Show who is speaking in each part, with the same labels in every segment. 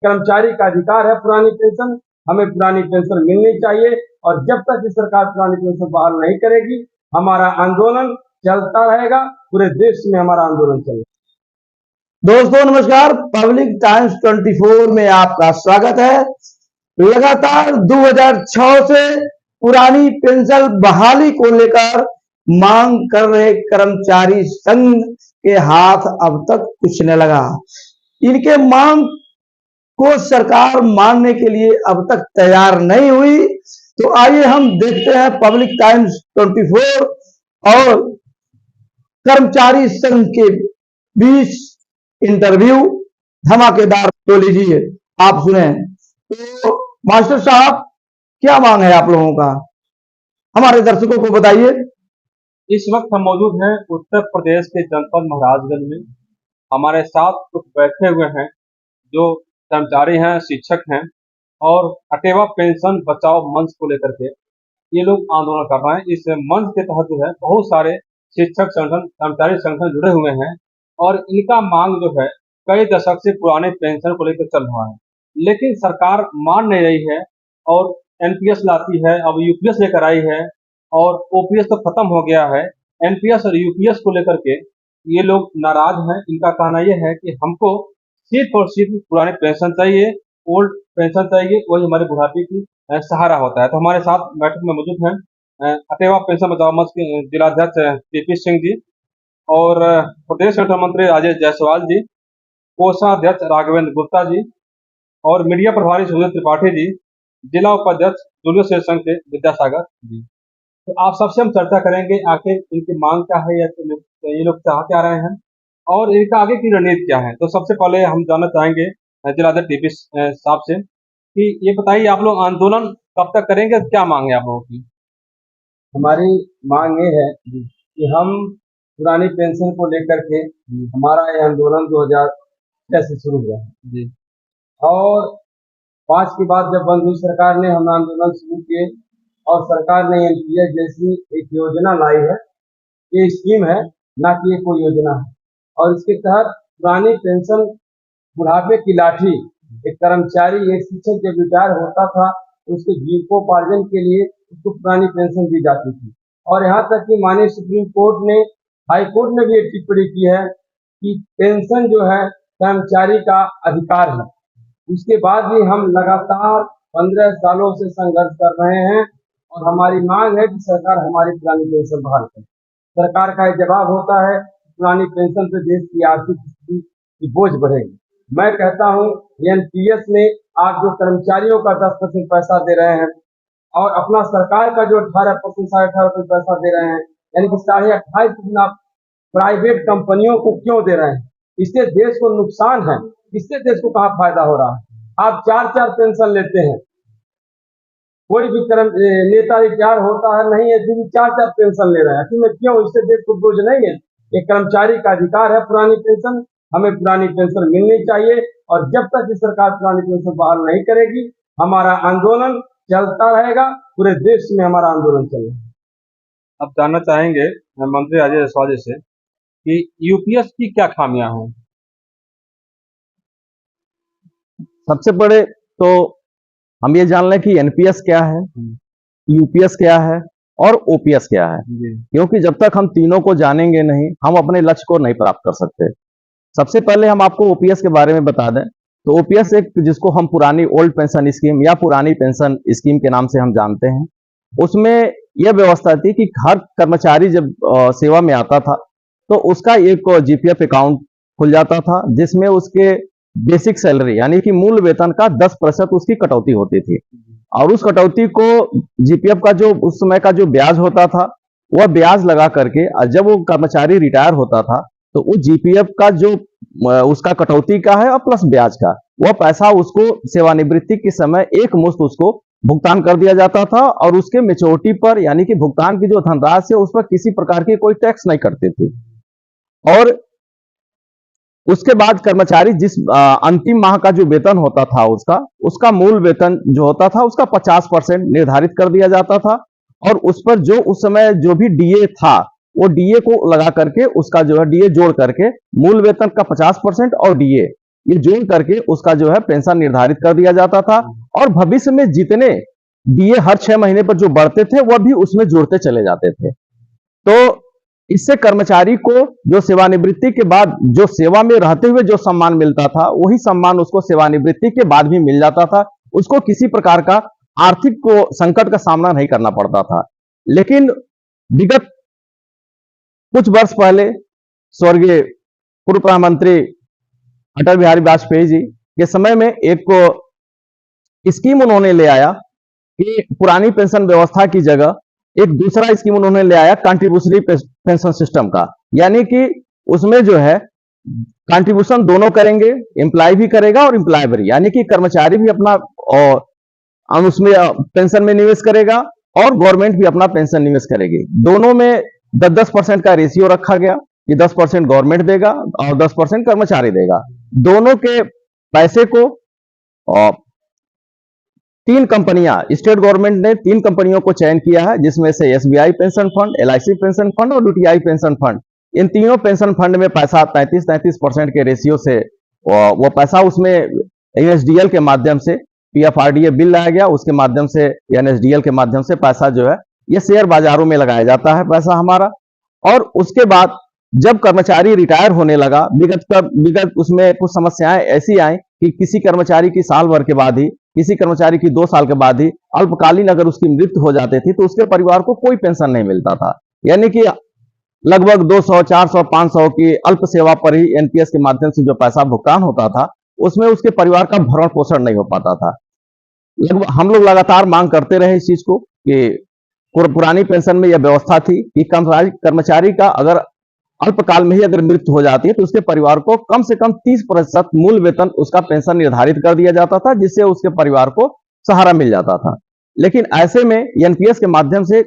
Speaker 1: कर्मचारी का अधिकार है पुरानी पेंशन, हमें पुरानी पेंशन मिलनी चाहिए। और जब तक ये सरकार पुरानी पेंशन बहाल नहीं करेगी, हमारा आंदोलन चलता रहेगा। पूरे देश में हमारा आंदोलन चलेगा।
Speaker 2: दोस्तों नमस्कार, पब्लिक टाइम्स 24 में आपका स्वागत है। लगातार 2006 से पुरानी पेंशन बहाली को लेकर मांग कर रहे कर्मचारी संघ के हाथ अब तक कुछ न लगा। इनके मांग को सरकार मानने के लिए अब तक तैयार नहीं हुई। तो आइए हम देखते हैं पब्लिक टाइम्स 24 और कर्मचारी संघ के बीच इंटरव्यू धमाकेदार। तो लीजिए आप सुने। तो मास्टर साहब, क्या मांग है आप लोगों का, हमारे दर्शकों को बताइए।
Speaker 3: इस वक्त हम मौजूद हैं उत्तर प्रदेश के जनपद महाराजगंज में। हमारे साथ कुछ बैठे हुए हैं जो कर्मचारी हैं, शिक्षक हैं और अटेवा पेंशन बचाओ मंच को लेकर के ये लोग आंदोलन कर रहे हैं। इस मंच के तहत जो है बहुत सारे शिक्षक संगठन, कर्मचारी संगठन जुड़े हुए हैं और इनका मांग जो है कई दशक से पुराने पेंशन को लेकर चल रहा है, लेकिन सरकार मान नहीं रही है और एनपीएस लाती है, अब यूपीएस लेकर आई है और ओपीएस तो खत्म हो गया है। एनपीएस और यूपीएस को लेकर के ये लोग नाराज हैं। इनका कहना यह है कि हमको सिर्फ और सिर्फ पुराने पेंशन चाहिए, ओल्ड पेंशन चाहिए, वही हमारे बुढ़ापे की सहारा होता है। तो हमारे साथ बैठक में मौजूद हैं अटेवा पेंशन बचाओ मंच के जिलाध्यक्ष टीपी सिंह जी और प्रदेश संगठन मंत्री राजेश जायसवाल जी, कोषाध्यक्ष राघवेंद्र गुप्ता जी और मीडिया प्रभारी सुनील त्रिपाठी जी, जिला उपाध्यक्ष जूनियर सेल संघ के विद्यासागर जी। तो आप सबसे हम चर्चा करेंगे आखिर इनकी मांग क्या है या ये लोग चाह क्या रहे हैं और इनका आगे की रणनीति क्या है। तो सबसे पहले हम जानना चाहेंगे जिलाध्यक्ष टीपी साहब से कि ये बताइए आप लोग आंदोलन कब तक करेंगे, क्या मांग है आप लोगों की।
Speaker 1: हमारी मांग ये है कि हम पुरानी पेंशन को लेकर के हमारा ये आंदोलन 2006 से शुरू हुआ है
Speaker 3: जी।
Speaker 1: और 5 की बात जब बंद हुई सरकार ने, हम आंदोलन शुरू किए और सरकार ने एनपीएस जैसी एक योजना लाई है। ये स्कीम है, ना कि ये कोई योजना है। और इसके तहत पुरानी पेंशन, बुढ़ापे की लाठी, एक कर्मचारी, एक शिक्षक जब रिटायर होता था तो उसके जीविकोपार्जन के लिए उसको पुरानी पेंशन दी जाती थी। और यहाँ तक कि माननीय सुप्रीम कोर्ट ने, हाई कोर्ट ने भी एक टिप्पणी की है कि पेंशन जो है कर्मचारी का अधिकार है। उसके बाद भी हम लगातार 15 सालों से संघर्ष कर रहे हैं और हमारी मांग है कि सरकार हमारी पुरानी पेंशन बहाल करे। सरकार का एक जवाब होता है पुरानी पेंशन से देश की आर्थिक स्थिति की बोझ बढ़ेगी। मैं कहता हूं एनपीएस में आप जो कर्मचारियों का 10% पैसा दे रहे हैं और अपना सरकार का जो 18%, 18.5% पैसा दे रहे हैं, यानी कि 28.5% आप प्राइवेट कंपनियों को क्यों दे रहे हैं? इससे देश को नुकसान है, इससे देश को कहाँ फायदा हो रहा है? आप 4-4 पेंशन लेते हैं, कोई भी नेता रिटायर होता है नहीं है, फिर 4-4 पेंशन ले रहे हैं, क्यों? इससे देश को बोझ नहीं है। ये कर्मचारी का अधिकार है पुरानी पेंशन, हमें पुरानी पेंशन मिलनी चाहिए। और जब तक इस सरकार पुरानी पेंशन बहाल नहीं करेगी, हमारा आंदोलन चलता रहेगा। पूरे देश में हमारा आंदोलन चलेगा।
Speaker 3: अब जानना चाहेंगे मंत्री राजेश जायसवाल जी से कि यूपीएस की क्या खामियां हैं।
Speaker 2: सबसे बड़े तो हम ये जान लें कि एनपीएस क्या है, यूपीएस क्या है और ओपीएस क्या है, क्योंकि जब तक हम तीनों को जानेंगे नहीं, हम अपने लक्ष्य को नहीं प्राप्त कर सकते। सबसे पहले हम आपको ओपीएस के बारे में बता दें तो ओपीएस एक, जिसको हम पुरानी ओल्ड पेंशन स्कीम या पुरानी पेंशन स्कीम के नाम से हम जानते हैं, उसमें यह व्यवस्था थी कि हर कर्मचारी जब सेवा में आता था तो उसका एक जीपीएफ अकाउंट खुल जाता था, जिसमें उसके बेसिक सैलरी यानी कि मूल वेतन का 10% उसकी कटौती होती थी। और उस कटौती को जीपीएफ का जो उस समय का जो ब्याज होता था, वह ब्याज लगा करके जब वो कर्मचारी रिटायर होता था तो उस जीपीएफ का जो उसका कटौती का है और प्लस ब्याज का, वह पैसा उसको सेवानिवृत्ति के समय एक मुश्त उसको भुगतान कर दिया जाता था और उसके मेच्योरिटी पर यानी कि भुगतान की जो धनराशि है उस पर किसी प्रकार की कोई टैक्स नहीं करते थे। और उसके बाद कर्मचारी जिस अंतिम माह का जो वेतन होता था उसका मूल वेतन जो होता था उसका 50% निर्धारित कर दिया जाता था और उस पर जो उस समय जो भी डीए था वो डीए को लगा करके उसका जो है डीए जोड़ करके मूल वेतन का 50% और डीए ये जोड़ करके उसका जो है पेंशन निर्धारित कर दिया जाता था, और भविष्य में जितने डीए हर 6 महीने पर जो बढ़ते थे वह भी उसमें जुड़ते चले जाते थे। तो इससे कर्मचारी को जो सेवानिवृत्ति के बाद जो सेवा में रहते हुए जो सम्मान मिलता था, वही सम्मान उसको सेवानिवृत्ति के बाद भी मिल जाता था। उसको किसी प्रकार का आर्थिक को संकट का सामना नहीं करना पड़ता था। लेकिन विगत कुछ वर्ष पहले स्वर्गीय पूर्व प्रधानमंत्री अटल बिहारी वाजपेयी जी के समय में एक स्कीम उन्होंने ले आया कि पुरानी पेंशन व्यवस्था की जगह एक दूसरा स्कीम उन्होंने ले आया, कंट्रीब्यूशनरी पेंशन सिस्टम का। यानी कि उसमें जो है कंट्रीब्यूशन दोनों करेंगे, एम्प्लॉय भी करेगा और एम्प्लॉय भी, यानी कि कर्मचारी भी अपना उसमें पेंशन में निवेश करेगा और गवर्नमेंट भी अपना पेंशन निवेश करेगी। दोनों में 10-10% का रेशियो रखा गया कि 10% गवर्नमेंट देगा और 10% कर्मचारी देगा। दोनों के पैसे को 3 कंपनियां, स्टेट गवर्नमेंट ने 3 कंपनियों को चयन किया है, जिसमें से SBI pension fund, LIC pension fund और यूटीआई पेंशन फंड। इन तीनों पेंशन फंड में पैसा 33% के रेशियो से वो पैसा उसमें एनएसडीएल के माध्यम से, पीएफआरडीए बिल लाया गया, उसके माध्यम से एनएसडीएल के माध्यम से पैसा जो है ये शेयर बाजारों में लगाया जाता है पैसा हमारा। और उसके बाद जब कर्मचारी रिटायर होने लगा, विगत उसमें कुछ समस्याएं ऐसी आई कि किसी कर्मचारी की साल भर के बाद ही, किसी कर्मचारी की 2 साल के बाद ही अल्पकालीन अगर उसकी मृत्यु हो जाती थी तो उसके परिवार को कोई पेंशन नहीं मिलता था। यानी कि लगभग 200, 400, 500 की अल्प सेवा पर ही एनपीएस के माध्यम से जो पैसा भुगतान होता था उसमें उसके परिवार का भरण पोषण नहीं हो पाता था। हम लोग लगातार मांग करते रहे इस चीज को कि पुरानी पेंशन में यह व्यवस्था थी कि कर्मचारी का अगर अल्पकाल में ही अगर मृत्यु हो जाती है तो उसके परिवार को कम से कम 30% मूल वेतन उसका पेंशन निर्धारित कर दिया जाता था, जिससे उसके परिवार को सहारा मिल जाता था। लेकिन ऐसे में एनपीएस के माध्यम से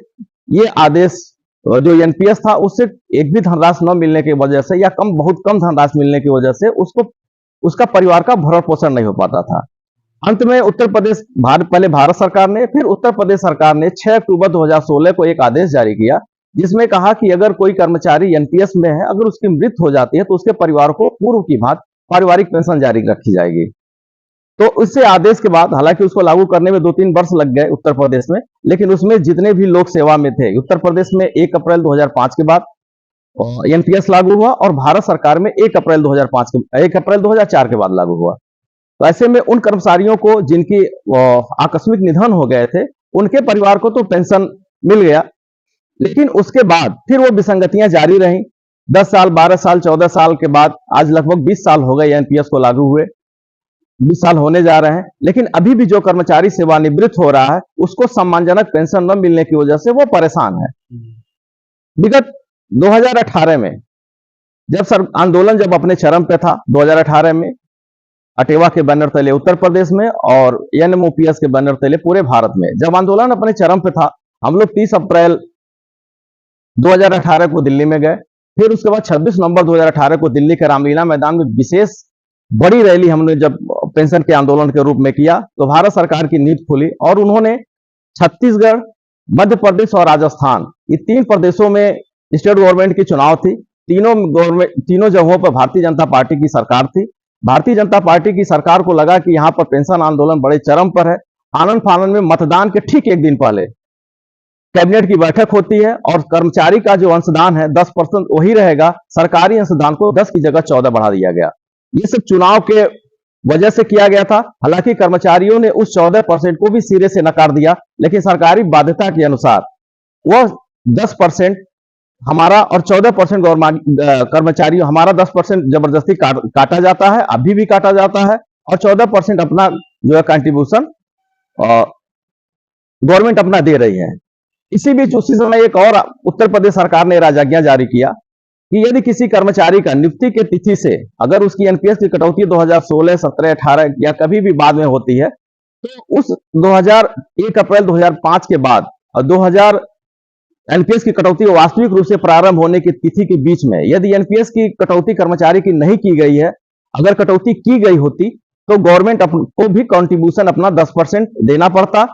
Speaker 2: ये आदेश, जो एनपीएस था उससे एक भी धनराशि न मिलने की वजह से या बहुत कम धनराशि मिलने की वजह से उसका परिवार का भरण पोषण नहीं हो पाता था। अंत में उत्तर प्रदेश पहले भारत सरकार ने, फिर उत्तर प्रदेश सरकार ने 6 अक्टूबर 2016 को एक आदेश जारी किया, जिसमें कहा कि अगर कोई कर्मचारी एनपीएस में है, अगर उसकी मृत्यु हो जाती है तो उसके परिवार को पूर्व की भांति पारिवारिक पेंशन जारी रखी जाएगी। तो उससे आदेश के बाद, हालांकि उसको लागू करने में 2-3 वर्ष लग गए उत्तर प्रदेश में, लेकिन उसमें जितने भी लोग सेवा में थे, उत्तर प्रदेश में 1 अप्रैल 2005 के बाद एनपीएस लागू हुआ और भारत सरकार में 1 अप्रैल 2004 के बाद लागू हुआ। तो ऐसे में उन कर्मचारियों को जिनकी आकस्मिक निधन हो गए थे, उनके परिवार को तो पेंशन मिल गया, लेकिन उसके बाद फिर वो विसंगतियां जारी रहीं। 10 साल, 12 साल, 14 साल के बाद आज लगभग 20 साल हो गए एनपीएस को लागू हुए, 20 साल होने जा रहे हैं, लेकिन अभी भी जो कर्मचारी सेवानिवृत्त हो रहा है उसको सम्मानजनक पेंशन न मिलने की वजह से वो परेशान है। विगत 2018 में जब आंदोलन जब अपने चरम पे था, 2018 में अटेवा के बैनर तले उत्तर प्रदेश में और एनएमओपीएस के बैनर तले पूरे भारत में जब आंदोलन अपने चरम पे था, हम लोग 30 अप्रैल 2018 को दिल्ली में गए। फिर उसके बाद 26 नवंबर 2018 को दिल्ली के रामलीला मैदान में विशेष बड़ी रैली हमने जब पेंशन के आंदोलन के रूप में किया, तो भारत सरकार की नींद खुली और उन्होंने छत्तीसगढ़, मध्य प्रदेश और राजस्थान, ये 3 प्रदेशों में स्टेट गवर्नमेंट की चुनाव थी। तीनों जगहों पर भारतीय जनता पार्टी की सरकार थी। भारतीय जनता पार्टी की सरकार को लगा कि यहां पर पेंशन आंदोलन बड़े चरम पर है। आनन फानन में मतदान के ठीक एक दिन पहले कैबिनेट की बैठक होती है और कर्मचारी का जो अंशदान है 10% वही रहेगा, सरकारी अंशदान को 10 की जगह 14 बढ़ा दिया गया। ये सब चुनाव के वजह से किया गया था। हालांकि कर्मचारियों ने उस 14% को भी सिरे से नकार दिया, लेकिन सरकारी बाध्यता के अनुसार वह 10% हमारा और 14% कर्मचारियों, हमारा 10% जबरदस्ती काटा जाता है, अभी भी काटा जाता है, और 14% अपना जो है कंट्रीब्यूशन गवर्नमेंट अपना दे रही है। इसी बीच उसी समय एक और उत्तर प्रदेश सरकार ने राजाज्ञा जारी किया कि यदि किसी कर्मचारी का नियुक्ति के तिथि से अगर उसकी एनपीएस की कटौती 2016, 17, 18 या कभी भी बाद में होती है, तो उस 1 अप्रैल 2005 के बाद और 2000 एनपीएस की कटौती वास्तविक रूप से प्रारंभ होने की तिथि के बीच में यदि एनपीएस की कटौती कर्मचारी की नहीं की गई है, अगर कटौती की गई होती तो गवर्नमेंट को भी कंट्रीब्यूशन अपना 10% देना पड़ता।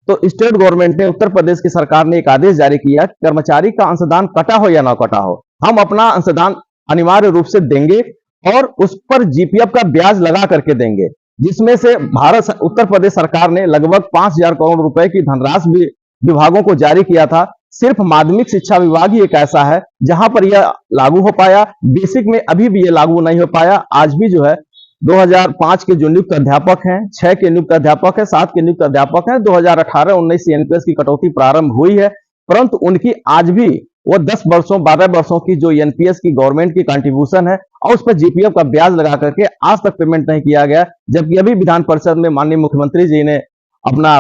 Speaker 2: तो स्टेट गवर्नमेंट ने, उत्तर प्रदेश की सरकार ने एक आदेश जारी किया, कर्मचारी का अंशदान कटा हो या ना कटा हो, हम अपना अंशदान अनिवार्य रूप से देंगे और उस पर जीपीएफ का ब्याज लगा करके देंगे, जिसमें से उत्तर प्रदेश सरकार ने लगभग 5,000 करोड़ रुपए की धनराशि भी विभागों को जारी किया था। सिर्फ माध्यमिक शिक्षा विभाग ही एक ऐसा है जहां पर यह लागू हो पाया। बेसिक में अभी भी यह लागू नहीं हो पाया। आज भी जो है 2005 के जो नियुक्त अध्यापक हैं, 6 के नियुक्त अध्यापक हैं, 7 के नियुक्त अध्यापक हैं, 2018-19 से एनपीएस की कटौती प्रारंभ हुई है, परंतु उनकी आज भी वो 10 वर्षों 12 वर्षों की जो एनपीएस की गवर्नमेंट की कंट्रीब्यूशन है और उस पर जीपीएफ का ब्याज लगा करके आज तक पेमेंट नहीं किया गया। जबकि अभी विधान परिषद में माननीय मुख्यमंत्री जी ने अपना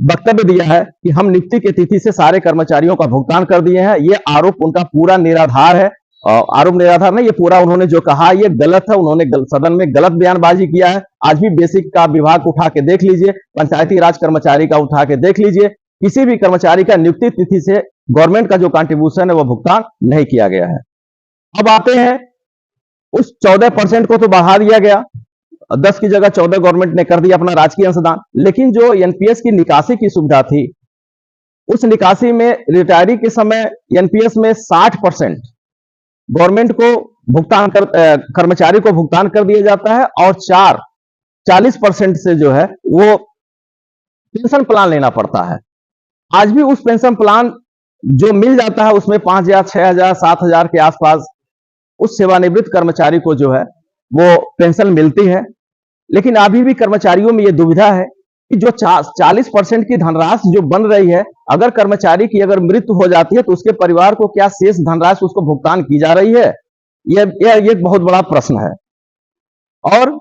Speaker 2: वक्तव्य दिया है कि हम नियुक्ति की तिथि से सारे कर्मचारियों का भुगतान कर दिए हैं। ये आरोप उनका पूरा निराधार है। आरोप निराधार नहीं, ये पूरा उन्होंने जो कहा ये गलत है। उन्होंने सदन में गलत बयानबाजी किया है। आज भी बेसिक का विभाग उठा के देख लीजिए, पंचायती राज कर्मचारी का उठा के देख लीजिए, किसी भी कर्मचारी का नियुक्ति तिथि से गवर्नमेंट का जो कंट्रीब्यूशन है वो भुगतान नहीं किया गया है। अब आते हैं उस 14% को तो बढ़ा दिया गया, 10 की जगह 14 गवर्नमेंट ने कर दिया अपना राजकीय अंशदान, लेकिन जो एनपीएस की निकासी की सुविधा थी उस निकासी में रिटायरी के समय एनपीएस में 60% गवर्नमेंट को भुगतान कर्मचारी को भुगतान कर दिया जाता है और 40% से जो है वो पेंशन प्लान लेना पड़ता है। आज भी उस पेंशन प्लान जो मिल जाता है उसमें 5,000, 6,000, 7,000 के आसपास उस सेवानिवृत्त कर्मचारी को जो है वो पेंशन मिलती है। लेकिन अभी भी कर्मचारियों में ये दुविधा है कि जो 40% की धनराशि जो बन रही है, अगर कर्मचारी की अगर मृत्यु हो जाती है तो उसके परिवार को क्या शेष धनराशि उसको भुगतान की जा रही है? यह एक बहुत बड़ा प्रश्न है। और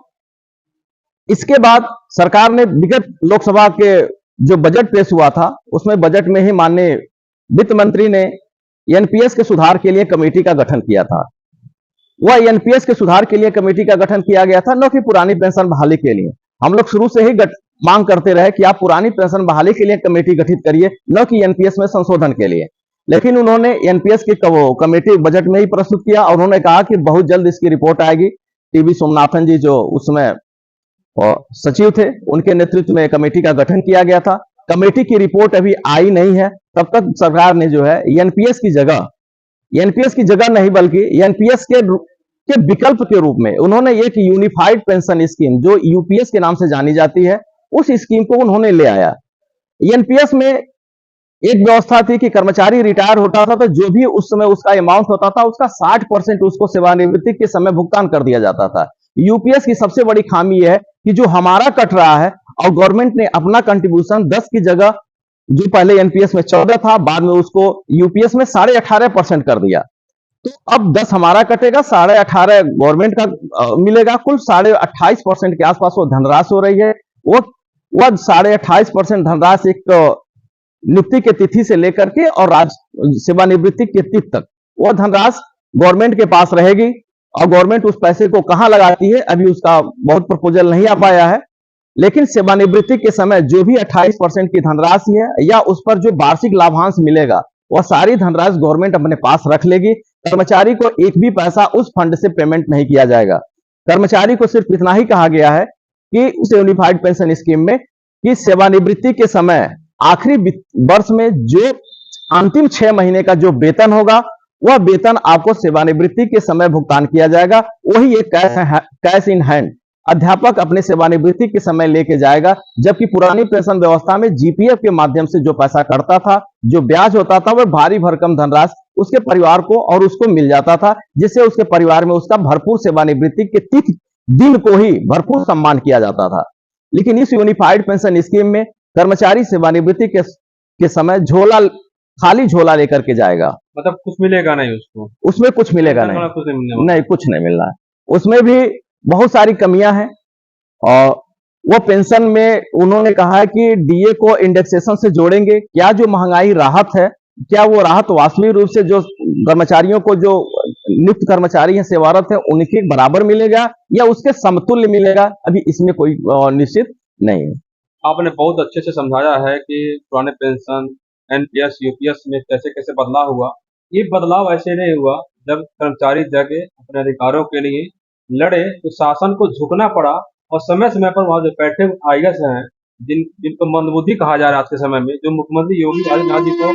Speaker 2: इसके बाद सरकार ने विगत लोकसभा के जो बजट पेश हुआ था उसमें बजट में ही माननीय वित्त मंत्री ने एनपीएस के सुधार के लिए कमेटी का गठन किया था। वह एनपीएस के सुधार के लिए कमेटी का गठन किया गया था, न कि पुरानी पेंशन बहाली के लिए। हम लोग शुरू से ही मांग करते रहे कि आप पुरानी पेंशन बहाली के लिए कमेटी गठित करिए, न कि एनपीएस में संशोधन के लिए। लेकिन उन्होंने एनपीएस की कमेटी बजट में ही प्रस्तुत किया और उन्होंने कहा कि बहुत जल्द इसकी रिपोर्ट आएगी। टीवी सोमनाथन जी जो उस समय सचिव थे, उनके नेतृत्व में कमेटी का गठन किया गया था। कमेटी की रिपोर्ट अभी आई नहीं है। तब तक सरकार ने जो है एनपीएस की जगह नहीं बल्कि एनपीएस के विकल्प के रूप में उन्होंने एक यूनिफाइड पेंशन स्कीम जो यूपीएस के नाम से जानी जाती है, उस स्कीम को उन्होंने ले आया। एनपीएस में एक व्यवस्था थी कि कर्मचारी रिटायर होता था तो जो भी उस समय उसका अमाउंट होता था उसका 60% उसको सेवानिवृत्ति के समय भुगतान कर दिया जाता था। यूपीएस की सबसे बड़ी खामी यह है कि जो हमारा कट रहा है और गवर्नमेंट ने अपना कंट्रीब्यूशन 10 की जगह जो पहले एनपीएस में 14 था, बाद में उसको यूपीएस में 18.5% कर दिया। तो अब 10 हमारा कटेगा, 18.5 गवर्नमेंट का मिलेगा, कुल 28.5% के आसपास वो धनराशि हो रही है। वो 28.5% धनराशि एक नियुक्ति के तिथि से लेकर के और सेवानिवृत्ति के तिथि तक वो धनराशि गवर्नमेंट के पास रहेगी। और गवर्नमेंट उस पैसे को कहां लगाती है अभी उसका बहुत प्रपोजल नहीं आ पाया है। लेकिन सेवानिवृत्ति के समय जो भी 28% की धनराशि है या उस पर जो वार्षिक लाभांश मिलेगा वह सारी धनराशि गवर्नमेंट अपने पास रख लेगी। कर्मचारी को एक भी पैसा उस फंड से पेमेंट नहीं किया जाएगा। कर्मचारी को सिर्फ इतना ही कहा गया है कि उस यूनिफाइड पेंशन स्कीम में कि सेवानिवृत्ति के समय आखिरी वर्ष में जो अंतिम 6 महीने का जो वेतन होगा वह वेतन आपको सेवानिवृत्ति के समय भुगतान किया जाएगा। वही एक कैश इन हैंड अध्यापक अपने सेवानिवृत्ति के समय लेके जाएगा। जबकि पुरानी पेंशन व्यवस्था में जीपीएफ के माध्यम से जो पैसा कटता था, जो ब्याज होता था, वह भारी भरकम धनराशि उसके परिवार को और उसको मिल जाता था, जिससे उसके परिवार में उसका भरपूर सेवानिवृत्ति के तिथि दिन को ही भरपूर सम्मान किया जाता था। लेकिन इस यूनिफाइड पेंशन स्कीम में कर्मचारी सेवानिवृत्ति के समय खाली झोला लेकर के जाएगा।
Speaker 3: मतलब कुछ मिलेगा नहीं उसको,
Speaker 2: उसमें कुछ मिलेगा नहीं, कुछ नहीं मिलना है। उसमें भी बहुत सारी कमियां हैं। और वो पेंशन में उन्होंने कहा है कि डीए को इंडेक्सेशन से जोड़ेंगे। क्या जो महंगाई राहत है, क्या वो राहत वास्तविक रूप से जो कर्मचारियों को जो नियुक्त कर्मचारी हैं, सेवारत है, उनके बराबर मिलेगा या उसके समतुल्य मिलेगा? अभी इसमें कोई निश्चित नहीं है।
Speaker 3: आपने बहुत अच्छे से समझाया है कि पुराने पेंशन एनपीएस यूपीएस में कैसे कैसे बदलाव हुआ। ये बदलाव ऐसे नहीं हुआ, जब कर्मचारी जाके अपने अधिकारों के लिए लड़े तो शासन को झुकना पड़ा और समय समय पर वहां जो बैठे आईएएस हैं, जिनको मंदबुद्धि कहा जा रहा है आज के समय में, जो मुख्यमंत्री योगी आदित्यनाथ जी को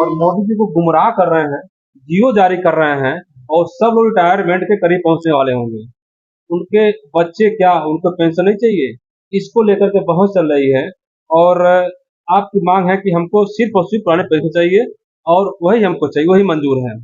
Speaker 3: और मोदी जी को गुमराह कर रहे हैं, जियो जारी कर रहे हैं और सब लोग रिटायरमेंट के करीब पहुंचने वाले होंगे। उनके बच्चे क्या उनको पेंशन नहीं चाहिए? इसको लेकर के बहस चल रही है और आपकी मांग है कि हमको सिर्फ और सिर्फ पुराने पेंशन चाहिए और वही हमको चाहिए, वही मंजूर है।